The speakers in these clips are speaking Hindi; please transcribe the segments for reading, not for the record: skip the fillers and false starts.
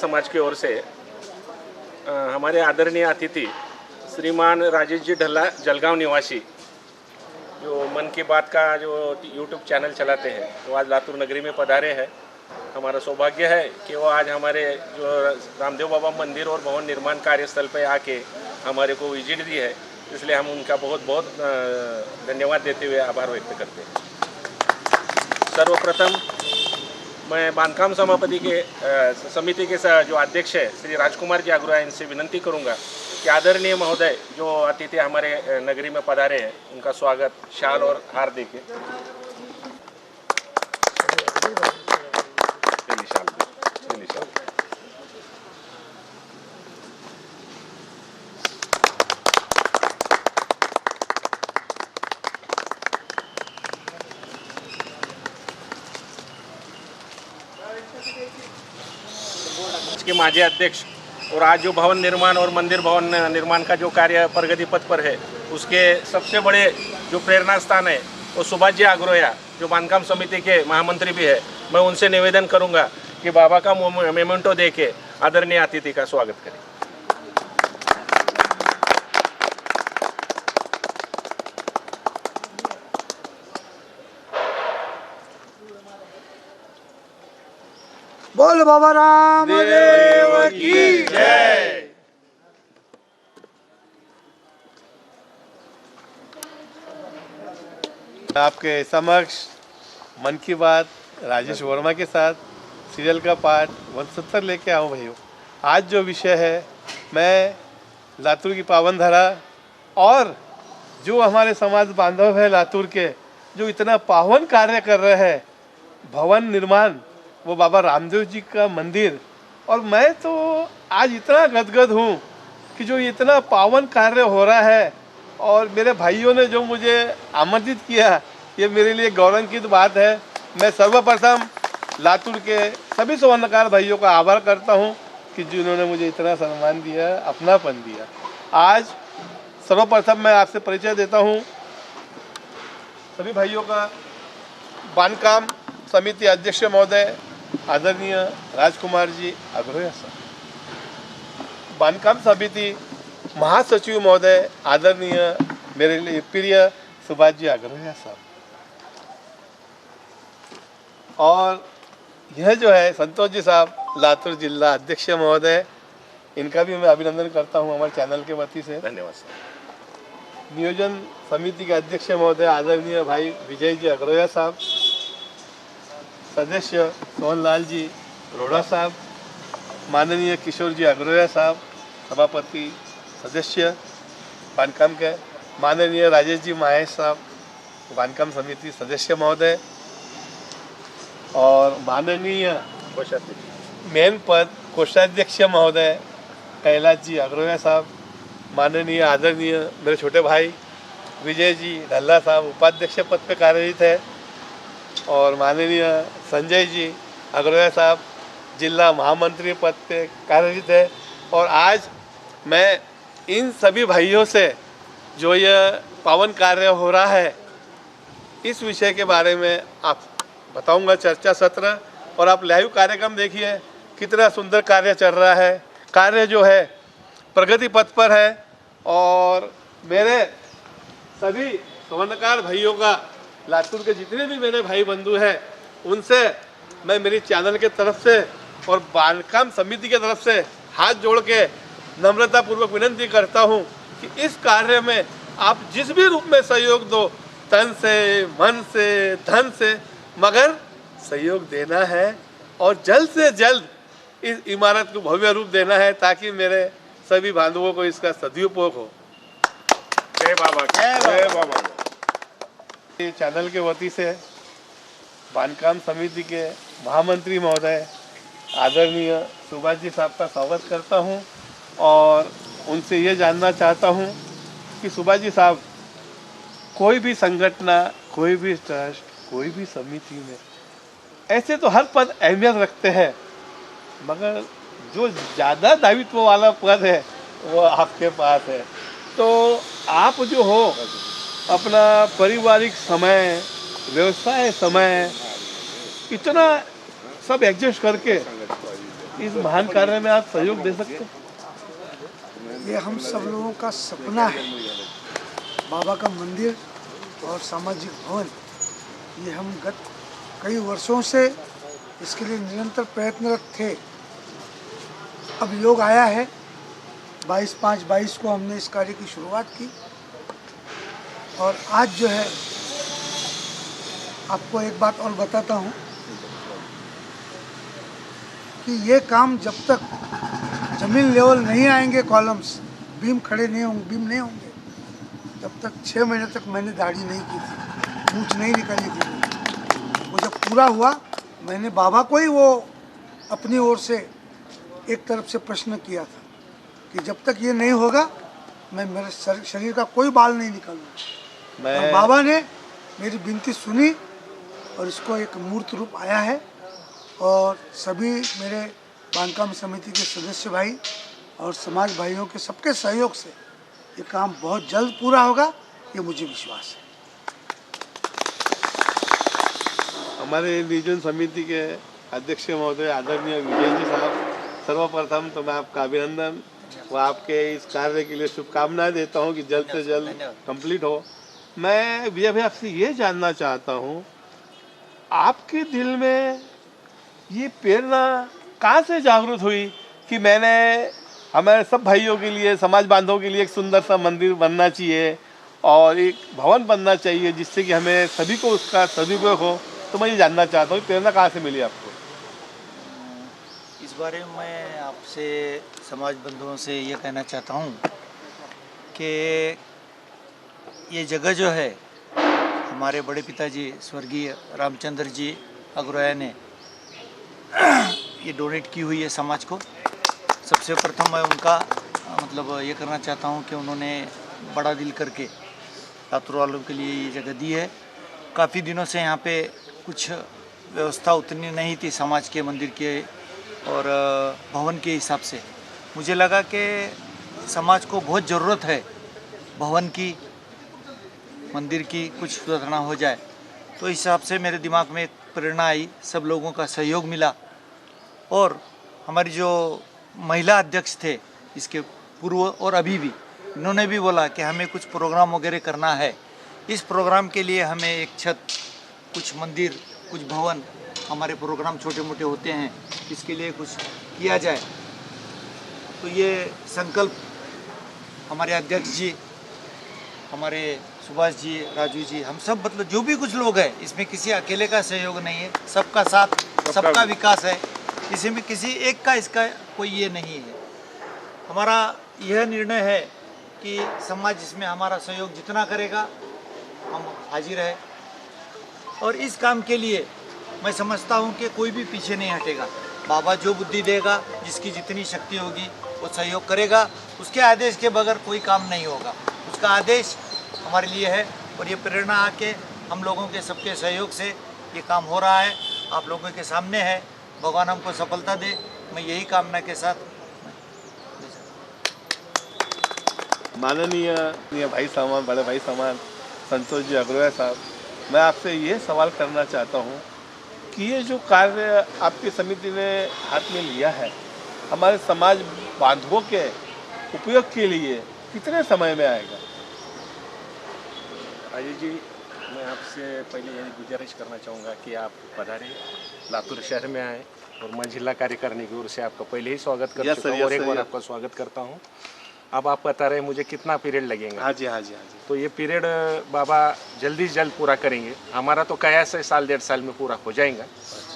समाज की ओर से हमारे आदरणीय अतिथि श्रीमान राजेश जी ढल्ला, जलगांव निवासी, जो मन की बात का जो यूट्यूब चैनल चलाते हैं, वो आज लातूर नगरी में पधारे हैं। हमारा सौभाग्य है कि वो आज हमारे जो रामदेव बाबा मंदिर और भवन निर्माण कार्यस्थल पर आके हमारे को विजिट दी है, इसलिए हम उनका बहुत बहुत धन्यवाद देते हुए आभार व्यक्त करते हैं। सर्वप्रथम मैं बांधकाम सभापति के समिति के जो अध्यक्ष है श्री राजकुमार जी अग्रवाल, इनसे विनंती करूंगा कि आदरणीय महोदय जो अतिथि हमारे नगरी में पधारे हैं, उनका स्वागत शाल और हार देके के माजी अध्यक्ष और आज जो भवन निर्माण और मंदिर भवन निर्माण का जो कार्य प्रगति पथ पर है, उसके सबसे बड़े जो प्रेरणा स्थान है वो सुभाष जी अग्रोया, जो बांधकाम समिति के महामंत्री भी है। मैं उनसे निवेदन करूंगा कि बाबा का मेमेंटो दे के आदरणीय अतिथि का स्वागत करें। बोल बाबा रामदेव की जय। आपके समक्ष मन की बात राजेश वर्मा के साथ सीरियल का पार्ट 170 लेके आऊँ भाइयों। आज जो विषय है, मैं लातूर की पावन धरा और जो हमारे समाज बांधव है लातूर के, जो इतना पावन कार्य कर रहे हैं, भवन निर्माण, वो बाबा रामदेव जी का मंदिर। और मैं तो आज इतना गदगद हूँ कि जो इतना पावन कार्य हो रहा है और मेरे भाइयों ने जो मुझे आमंत्रित किया, ये मेरे लिए गौरवान्वित बात है। मैं सर्वप्रथम लातूर के सभी स्वर्णकार भाइयों का आभार करता हूँ कि जिन्होंने मुझे इतना सम्मान दिया, अपनापन दिया। आज सर्वप्रथम मैं आपसे परिचय देता हूँ सभी भाइयों का। बांधकाम समिति अध्यक्ष महोदय आदरणीय राजकुमार जी अग्रवाल साहब, बांधकाम समिति महासचिव महोदय आदरणीय मेरे लिए प्रिय सुभाष जी अग्रवाल साहब, और यह जो है संतोष जी साहब लातूर जिला अध्यक्ष महोदय, इनका भी मैं अभिनंदन करता हूं हमारे चैनल के वती से। धन्यवाद सर। नियोजन समिति के अध्यक्ष महोदय आदरणीय भाई विजय जी अग्रवाल साहब, सदस्य सोहनलाल जी रोड़ा साहब, माननीय किशोर जी अग्रवाल साहब सभापति सदस्य बांधकाम के, माननीय राजेश जी माहेश साहब बांधकाम समिति सदस्य महोदय, और माननीय मेन पद कोषाध्यक्ष महोदय कैलाश जी अग्रवाल साहब, माननीय आदरणीय मेरे छोटे भाई विजय जी ढल्ला साहब उपाध्यक्ष पद पे कार्यरत है, और माननीय संजय जी अग्रवाल साहब जिला महामंत्री पद पे कार्यरत है। और आज मैं इन सभी भाइयों से जो यह पावन कार्य हो रहा है, इस विषय के बारे में आप बताऊंगा, चर्चा सत्र। और आप लाइव कार्यक्रम देखिए, कितना सुंदर कार्य चल रहा है। कार्य जो है प्रगति पथ पर है, और मेरे सभी स्वर्णकार भाइयों का, लातूर के जितने भी मेरे भाई बंधु हैं, उनसे मैं मेरी चैनल के तरफ से और बांधकाम समिति के तरफ से हाथ जोड़ के नम्रतापूर्वक विनंती करता हूं कि इस कार्य में आप जिस भी रूप में सहयोग दो, तन से, मन से, धन से, मगर सहयोग देना है और जल्द से जल्द इस इमारत को भव्य रूप देना है, ताकि मेरे सभी बांधवों को इसका सदुपयोग हो। जय बाबा, जय बाबा। चैनल के वती से बांधकाम समिति के महामंत्री महोदय आदरणीय सुभाष जी साहब का स्वागत करता हूं, और उनसे ये जानना चाहता हूं कि सुभाष जी साहब, कोई भी संगठन, कोई भी ट्रस्ट, कोई भी समिति में ऐसे तो हर पद अहमियत रखते हैं, मगर जो ज़्यादा दायित्व वाला पद है वो आपके पास है। तो आप जो हो अपना पारिवारिक समय, व्यवसाय समय, इतना सब एडजस्ट करके इस महान कार्य में आप सहयोग दे सकते हैं? ये हम सब लोगों का सपना है। बाबा का मंदिर और सामाजिक भवन, ये हम गत कई वर्षों से इसके लिए निरंतर प्रयत्नरत थे। अब योग आया है, 22/5/22 को हमने इस कार्य की शुरुआत की और आज जो है, आपको एक बात और बताता हूँ कि ये काम जब तक जमीन लेवल नहीं आएंगे, कॉलम्स बीम खड़े नहीं होंगे, बीम नहीं होंगे, तब तक 6 महीने तक मैंने दाढ़ी नहीं की थी, मूंछ नहीं निकाली थी। वो जब पूरा हुआ, मैंने बाबा को ही वो अपनी ओर से एक तरफ से प्रश्न किया था कि जब तक ये नहीं होगा, मैं मेरे शरीर का कोई बाल नहीं निकालूंगा। और बाबा ने मेरी विनती सुनी और इसको एक मूर्त रूप आया है और सभी मेरे बांधकाम समिति के सदस्य भाई और समाज भाइयों के सबके सहयोग से ये काम बहुत जल्द पूरा होगा, ये मुझे विश्वास है। हमारे नियोजन समिति के अध्यक्ष महोदय आदरणीय विजय जी साहब, सर्वप्रथम तो मैं आपका अभिनंदन व आपके इस कार्य के लिए शुभकामनाएं देता हूं कि जल्द से जल्द कंप्लीट हो। मैं विजय भाई आपसे ये जानना चाहता हूं, आपके दिल में ये प्रेरणा कहाँ से जागृत हुई कि मैंने हमारे सब भाइयों के लिए, समाज बांधवों के लिए एक सुंदर सा मंदिर बनना चाहिए और एक भवन बनना चाहिए जिससे कि हमें सभी को उसका सदुपयोग हो। तो मैं ये जानना चाहता हूँ प्रेरणा कहाँ से मिली आपको? इस बारे में मैं आपसे, समाज बंधुओं से ये कहना चाहता हूँ कि ये जगह जो है, हमारे बड़े पिताजी स्वर्गीय रामचंद्र जी अग्रवाल ने ये डोनेट की हुई है समाज को। सबसे प्रथम मैं उनका मतलब ये करना चाहता हूँ कि उन्होंने बड़ा दिल करके लातूर वालों के लिए ये जगह दी है। काफ़ी दिनों से यहाँ पे कुछ व्यवस्था उतनी नहीं थी समाज के, मंदिर के और भवन के हिसाब से। मुझे लगा कि समाज को बहुत ज़रूरत है भवन की, मंदिर की, कुछ सुधारना हो जाए। तो इस हिसाब से मेरे दिमाग में एक प्रेरणा आई, सब लोगों का सहयोग मिला और हमारी जो महिला अध्यक्ष थे इसके पूर्व और अभी भी, इन्होंने भी बोला कि हमें कुछ प्रोग्राम वगैरह करना है। इस प्रोग्राम के लिए हमें एक छत, कुछ मंदिर, कुछ भवन, हमारे प्रोग्राम छोटे मोटे होते हैं, इसके लिए कुछ किया जाए। तो ये संकल्प हमारे अध्यक्ष जी, हमारे सुभाष जी, राजू जी, हम सब मतलब जो भी कुछ लोग हैं, इसमें किसी अकेले का सहयोग नहीं है, सबका साथ, सबका विकास है। इसमें किसी एक का इसका कोई ये नहीं है। हमारा यह निर्णय है कि समाज इसमें हमारा सहयोग जितना करेगा हम हाजिर है और इस काम के लिए मैं समझता हूँ कि कोई भी पीछे नहीं हटेगा। बाबा जो बुद्धि देगा, जिसकी जितनी शक्ति होगी वो सहयोग करेगा। उसके आदेश के बगैर कोई काम नहीं होगा, उसका आदेश हमारे लिए है और ये प्रेरणा आके हम लोगों के सबके सहयोग से ये काम हो रहा है, आप लोगों के सामने है। भगवान हमको सफलता दे, मैं यही कामना के साथ। माननीय भाई साहब, बड़े भाई साहब संतोष जी अग्रवाल साहब, मैं आपसे ये सवाल करना चाहता हूँ कि ये जो कार्य आपकी समिति ने हाथ में लिया है, हमारे समाज बांधवों के उपयोग के लिए कितने समय में आएगा? राजेश जी, मैं आपसे पहले यही गुजारिश करना चाहूँगा कि आप पधारें, लातूर शहर में आए और मैं जिला कार्यकारिणी की ओर से आपका पहले ही स्वागत कर चुका हूँ और एक बार आपका स्वागत करता हूँ। अब आप बता रहे हैं मुझे कितना पीरियड लगेगा? हाँ जी, हाँ जी, हाँ जी। तो ये पीरियड बाबा जल्दी से जल्द पूरा करेंगे। हमारा तो कयास है 1-1.5 साल में पूरा हो जाएगा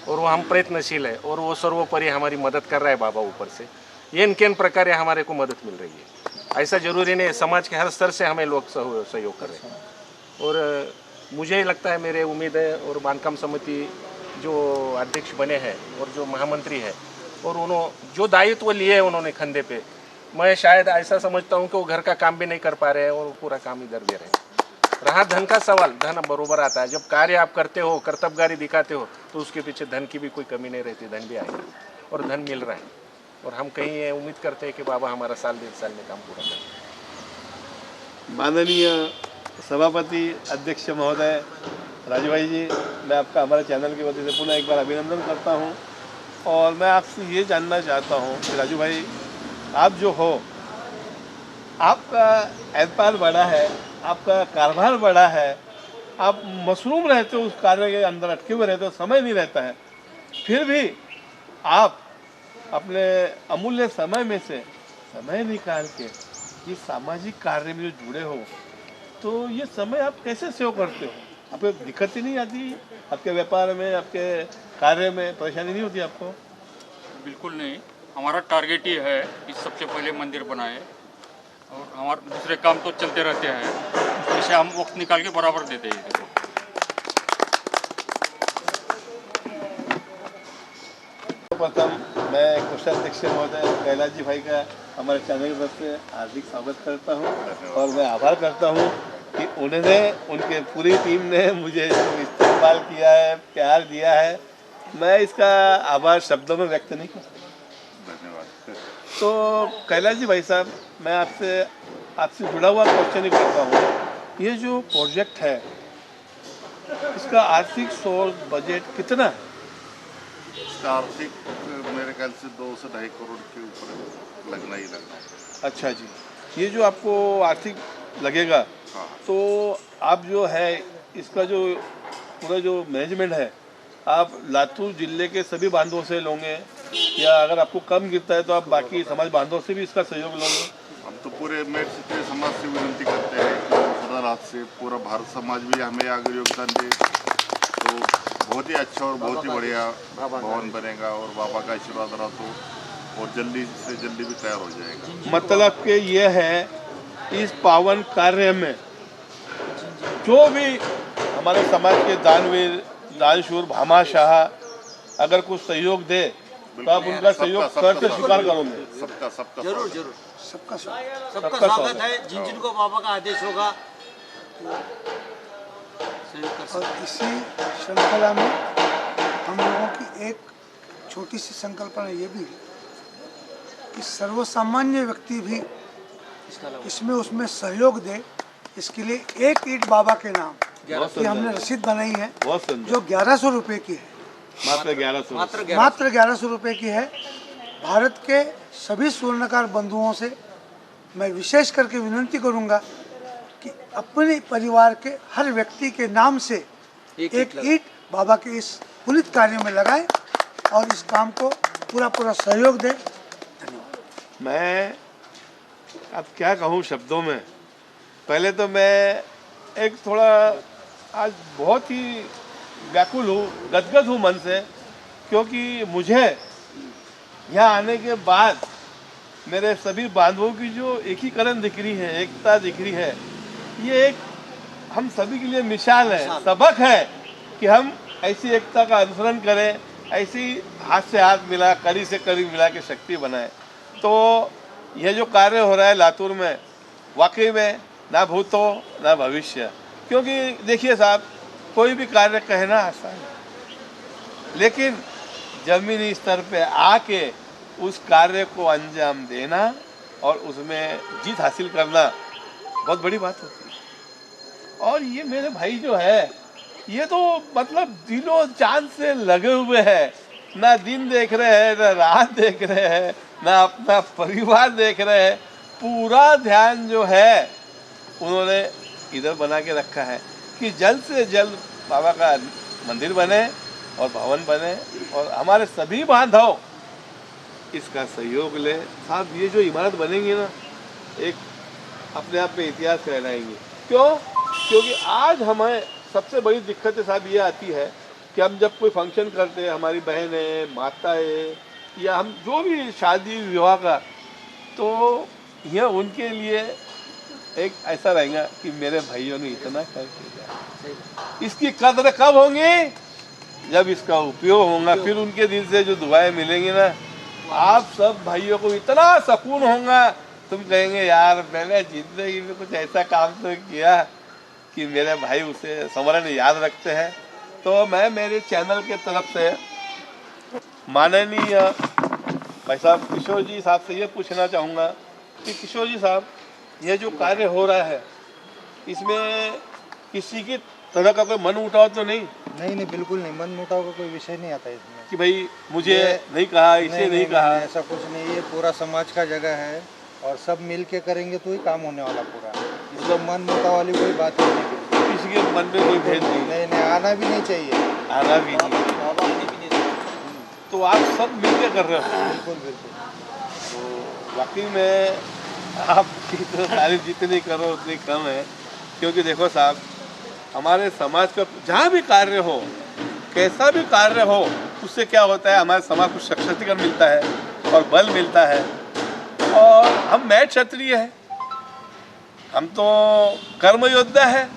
और वो हम प्रयत्नशील है और वो सर्वोपरि हमारी मदद कर रहा है बाबा ऊपर से। ये इन प्रकार हमारे को मदद मिल रही है। ऐसा जरूरी नहीं, समाज के हर स्तर से हमें लोग सहयोग कर रहे हैं और मुझे लगता है, मेरे उम्मीद है और बांधकाम समिति जो अध्यक्ष बने हैं और जो महामंत्री है और उन्होंने जो दायित्व लिए हैं उन्होंने कंधे पे, मैं शायद ऐसा समझता हूँ कि वो घर का काम भी नहीं कर पा रहे हैं और पूरा काम इधर दे रहे हैं। रहा धन का सवाल, धन बरोबर आता है। जब कार्य आप करते हो, कर्तव्यगारी दिखाते हो, तो उसके पीछे धन की भी कोई कमी नहीं रहती, धन भी आएगा और धन मिल रहा है। और हम कहीं ये उम्मीद करते हैं कि बाबा हमारा 1-1.5 साल में काम पूरा करें। माननीय सभापति अध्यक्ष महोदय राजू भाई जी, मैं आपका हमारे चैनल की वजह से पुनः एक बार अभिनंदन करता हूं। और मैं आपसे ये जानना चाहता हूँ कि राजू भाई, आप जो हो, आपका एतबार बड़ा है, आपका कारोबार बड़ा है, आप मशरूम रहते हो, उस कार्य के अंदर अटके हुए रहते हो, समय नहीं रहता है, फिर भी आप अपने अमूल्य समय में से समय निकाल के ये सामाजिक कार्य में जो जुड़े हो, तो ये समय आप कैसे सेव करते हो? आपको दिक्कत ही नहीं आती? आपके व्यापार में, आपके कार्य में परेशानी नहीं होती आपको? बिल्कुल नहीं। हमारा टारगेट ही है कि सबसे पहले मंदिर बनाए, और हमारे दूसरे काम तो चलते रहते हैं, इसे हम वक्त निकाल के बराबर देते हैं। देखो, प्रथम मैं कोषाध्यक्ष महोदय कैलाश जी भाई का हमारे चैनल की तरफ से हार्दिक स्वागत करता हूं, और मैं आभार करता हूं कि उन्होंने, उनके पूरी टीम ने मुझे इस्तेमाल किया है, प्यार दिया है। मैं इसका आभार शब्दों में व्यक्त नहीं कर सकता। धन्यवाद। तो कैलाश जी भाई साहब, मैं आपसे जुड़ा हुआ क्वेश्चन ही करता हूँ। ये जो प्रोजेक्ट है, इसका आर्थिक सोर्स बजट कितना है? इसका आर्थिक मेरे ख्याल से 2 से 2.5 करोड़ के ऊपर लगना ही लगना है। अच्छा जी, ये जो आपको आर्थिक लगेगा, हाँ। तो आप जो है इसका जो पूरा जो मैनेजमेंट है, आप लातूर जिले के सभी बांधों से लोगे, या अगर आपको कम गिरता है तो आप बाकी समाज बांधों से भी इसका सहयोग लोगे? हम तो पूरे मेट से समाज से विनती करते हैं कि खुदा रात से पूरा भारत समाज भी हमें अगर योगदान दे तो बहुत ही अच्छा और बहुत ही बढ़िया भवन बनेगा, और बाबा का आशीर्वाद रहा तो और जल्दी से जल्दी भी तैयार हो जाएगा। मतलब कि ये है, इस पावन कार्य में जो भी हमारे समाज के दानवीर, दानशूर, भामाशाह अगर कुछ सहयोग दे तो आप उनका सहयोग करके स्वीकार करोगे? सबका जरूर जरूर, सबका स्वागत। सबका स्वागत है। जिन जिनको बाबा का आदेश होगा सहयोग कर और सकते इसी श्रृंखला में हम लोगों की एक छोटी सी संकल्पना ये भी है कि सर्वसामान्य व्यक्ति भी हैं। इसका अलावा इसमें उसमें सहयोग दे। इसके लिए एक ईंट बाबा के नाम बहुत की हमने सुंदर, रसीद बनाई है, बहुत सुंदर। जो 1100 रुपये की है, मात्र 1100। मात्र 1100 रुपये की है। भारत के सभी स्वर्णकार बंधुओं से मैं विशेष करके विनती करूंगा कि अपने परिवार के हर व्यक्ति के नाम से एक ईंट बाबा के इस पुनित कार्य में लगाएं और इस काम को पूरा सहयोग दें। धन्यवाद। मैं अब क्या कहूँ शब्दों में। पहले तो मैं एक थोड़ा आज बहुत ही व्याकुल हूँ, गदगद हूँ मन से, क्योंकि मुझे यहाँ आने के बाद मेरे सभी बांधवों की जो एकीकरण दिख रही है, एकता दिख रही है, ये एक हम सभी के लिए मिसाल है, सबक है कि हम ऐसी एकता का अनुसरण करें, ऐसी हाथ से हाथ मिला, कड़ी से कड़ी मिला के शक्ति बनाए। तो यह जो कार्य हो रहा है लातूर में, वाकई में ना भूतो ना भविष्य। क्योंकि देखिए साहब, कोई भी कार्य कहना आसान है, लेकिन जमीनी स्तर पे आके उस कार्य को अंजाम देना और उसमें जीत हासिल करना बहुत बड़ी बात होती है। और ये मेरे भाई जो है, ये तो मतलब दिलों जान से लगे हुए हैं, ना दिन देख रहे हैं, ना रात देख रहे हैं, ना अपना परिवार देख रहे हैं। पूरा ध्यान जो है उन्होंने इधर बना के रखा है कि जल्द से जल्द बाबा का मंदिर बने और भवन बने, और हमारे सभी बांधव इसका सहयोग ले। साहब, ये जो इमारत बनेंगी ना, एक अपने आप में इतिहास कहलाएंगी। क्यों? क्योंकि आज हमें सबसे बड़ी दिक्कत साहब ये आती है कि हम जब कोई फंक्शन करते हैं, हमारी बहनें, माताएं, या हम जो भी शादी विवाह का, तो यह उनके लिए एक ऐसा रहेगा कि मेरे भाइयों ने इतना कर दिया। इसकी कदर कब होंगी? जब इसका उपयोग होगा, फिर उनके दिल से जो दुआएं मिलेंगी ना, आप सब भाइयों को इतना सुकून होगा, तुम कहेंगे यार मैंने जिंदगी में कुछ ऐसा काम तो किया कि मेरे भाई उसे स्मरण याद रखते हैं। तो मैं मेरे चैनल के तरफ से माननीय भाई साहब किशोर जी साहब से ये पूछना चाहूँगा कि किशोर जी साहब, ये जो कार्य हो रहा है, इसमें किसी की तरह का कोई मन उठाव तो नहीं नहीं, बिल्कुल नहीं, मन मुटाव का कोई विषय नहीं आता इसमें। कि भाई मुझे नहीं कहा, इसे नहीं कहा। ऐसा कुछ नहीं, ये पूरा समाज का जगह है और सब मिल के करेंगे तो ही काम होने वाला पूरा। इसमें मन मुटाव वाली कोई बात ही नहीं, किसी के मन में कोई भेद नहीं, नहीं, आना भी नहीं चाहिए, आना भी नहीं। तो आप सब मिल के कर रहे हो। बिल्कुल बिल्कुल। तो वाकई में आपकी तो तारीफ जितनी करो उतनी कम है, क्योंकि देखो साहब, हमारे समाज का जहाँ भी कार्य हो, कैसा भी कार्य हो, उससे क्या होता है, हमारे समाज को सशक्तिकरण मिलता है और बल मिलता है। और हम मैट क्षत्रिय हैं, हम तो कर्म योद्धा है,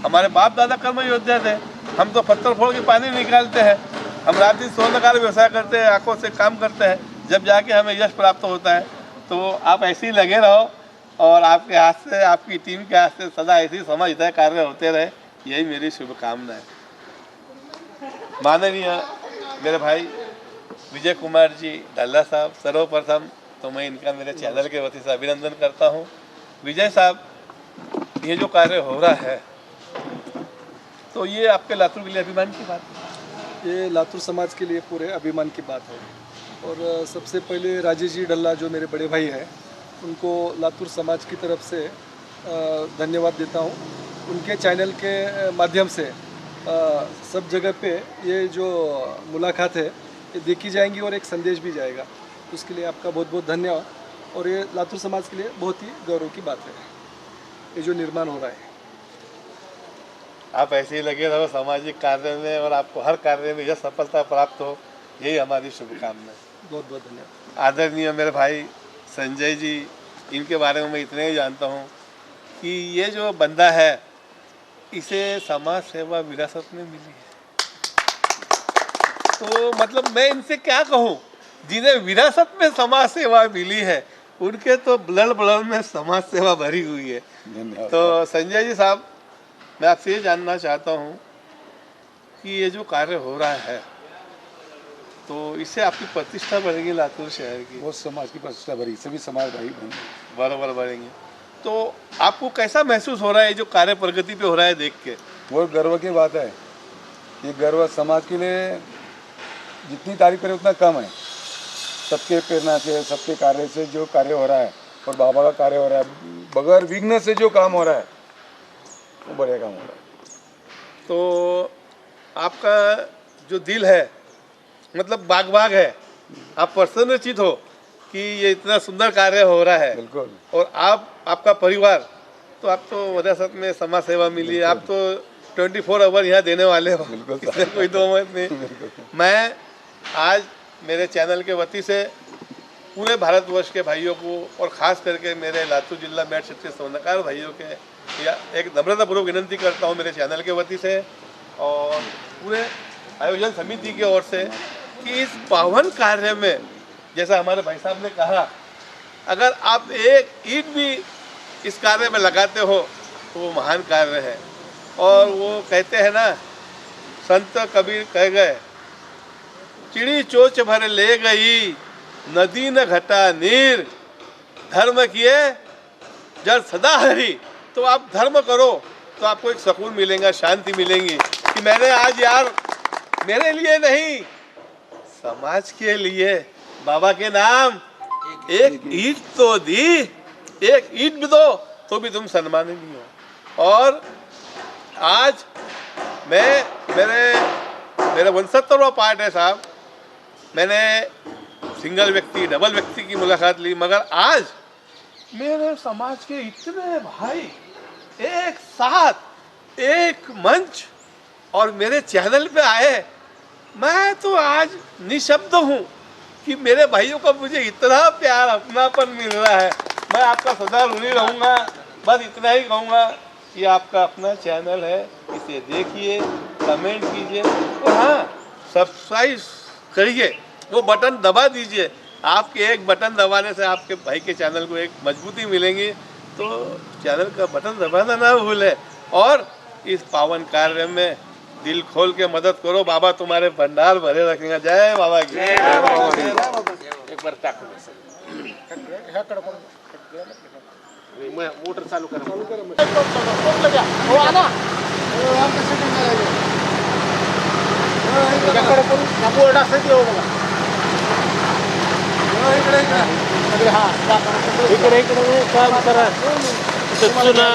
हमारे बाप दादा कर्म योद्धा थे। हम तो पत्थर फोड़ के पानी निकालते हैं, हम रात दिन स्वर्णकार व्यवसाय करते हैं, आंखों से काम करते हैं, जब जाके हमें यश प्राप्त होता है। तो आप ऐसे ही लगे रहो और आपके हाथ से, आपकी टीम के हाथ से सदा ऐसे ही समाज हित कार्य होते रहे, यही मेरी शुभकामना है। माननीय मेरे भाई विजय कुमार जी ढल्ला साहब, सर्वप्रथम तो मैं इनका मेरे चैनल के वती से अभिनंदन करता हूँ। विजय साहब, ये जो कार्य हो रहा है तो ये आपके लातूर के लिए अभिमान की बात है। ये लातूर समाज के लिए पूरे अभिमान की बात है। और सबसे पहले राजेश जी ढल्ला जो मेरे बड़े भाई हैं, उनको लातूर समाज की तरफ से धन्यवाद देता हूँ। उनके चैनल के माध्यम से सब जगह पे ये जो मुलाकात है ये देखी जाएंगी और एक संदेश भी जाएगा। उसके लिए आपका बहुत बहुत धन्यवाद। और ये लातूर समाज के लिए बहुत ही गौरव की बात है, ये जो निर्माण हो रहा है। आप ऐसे ही लगे रहो सामाजिक कार्य में और आपको हर कार्य में यह सफलता प्राप्त हो, यही हमारी शुभकामना है। बहुत बहुत धन्यवाद। आदरणीय मेरे भाई संजय जी, इनके बारे में मैं इतने ही जानता हूँ कि ये जो बंदा है, इसे समाज सेवा विरासत में मिली है। तो मतलब मैं इनसे क्या कहूँ, जिन्हें विरासत में समाज सेवा मिली है उनके तो ब्लड में समाज सेवा भरी हुई है। तो संजय जी साहब, मैं आपसे ये जानना चाहता हूँ कि ये जो कार्य हो रहा है तो इससे आपकी प्रतिष्ठा बढ़ेगी लातूर शहर की? बहुत समाज की प्रतिष्ठा बढ़ी, सभी समाज भाई बहन बराबर बढ़ेंगे। तो आपको कैसा महसूस हो रहा है जो कार्य प्रगति पे हो रहा है देख के? बहुत गर्व की बात है। ये गर्व समाज के लिए जितनी तारीफ करें उतना कम है। सबके प्रेरणा से, सबके कार्य से जो कार्य हो रहा है और बाबा का कार्य हो रहा है, बगैर विघ्न से जो काम हो रहा है वो बढ़िया काम हो रहा है। तो आपका जो दिल है, मतलब बाग बाग है, आप प्रसन्नचित हो कि ये इतना सुंदर कार्य हो रहा है। बिल्कुल। और आपका परिवार, तो आप तो विरासत में समाज सेवा मिली है, आप तो 24 आवर यहाँ देने वाले हो, इसमें कोई दो मत नहीं। मैं आज मेरे चैनल के वती से पूरे भारतवर्ष के भाइयों को और ख़ास करके मेरे लातूर जिला मैट क्षत्रिय स्वर्णकार भाइयों के या एक नम्रतापूर्वक विनंती करता हूँ मेरे चैनल के वती से और पूरे आयोजन समिति की ओर से कि इस पावन कार्य में, जैसा हमारे भाई साहब ने कहा, अगर आप एक ईंट भी इस कार्य में लगाते हो तो वो महान कार्य है। और वो कहते हैं ना, संत कबीर कह गए, चिड़ी चोच भर ले गई नदी न घटा नीर, धर्म किए जल सदा हरी। तो आप धर्म करो तो आपको एक सुकून मिलेगा, शांति मिलेगी कि मैंने आज यार मेरे लिए नहीं, समाज के लिए बाबा के नाम एक ईंट तो दी, एक ईंट भी दो तो भी तुम सम्माननीय हो। और आज मैं मेरा 69वां पार्ट है साहब। मैंने सिंगल व्यक्ति, डबल व्यक्ति की मुलाकात ली, मगर आज मेरे समाज के इतने भाई एक साथ एक मंच और मेरे चैनल पे आए। मैं तो आज निशब्द हूँ कि मेरे भाइयों का मुझे इतना प्यार, अपनापन मिल रहा है। मैं आपका सदा ऋणी रहूँगा। बस इतना ही कहूँगा कि आपका अपना चैनल है, इसे देखिए, कमेंट कीजिए और हाँ, सब्सक्राइब करिए, वो बटन दबा दीजिए। आपके एक बटन दबाने से आपके भाई के चैनल को एक मजबूती मिलेंगी। तो चैनल का बटन दबाना ना भूलें और इस पावन कार्य में दिल खोल के मदद करो। बाबा तुम्हारे भंडार भरे रखेंगे। जय बाबा की। एक बार ताकू मोटर चालू करा. चालू करा मग. बोर्ड असं देऊ बघा. इकडे इकडे काम करा. चुना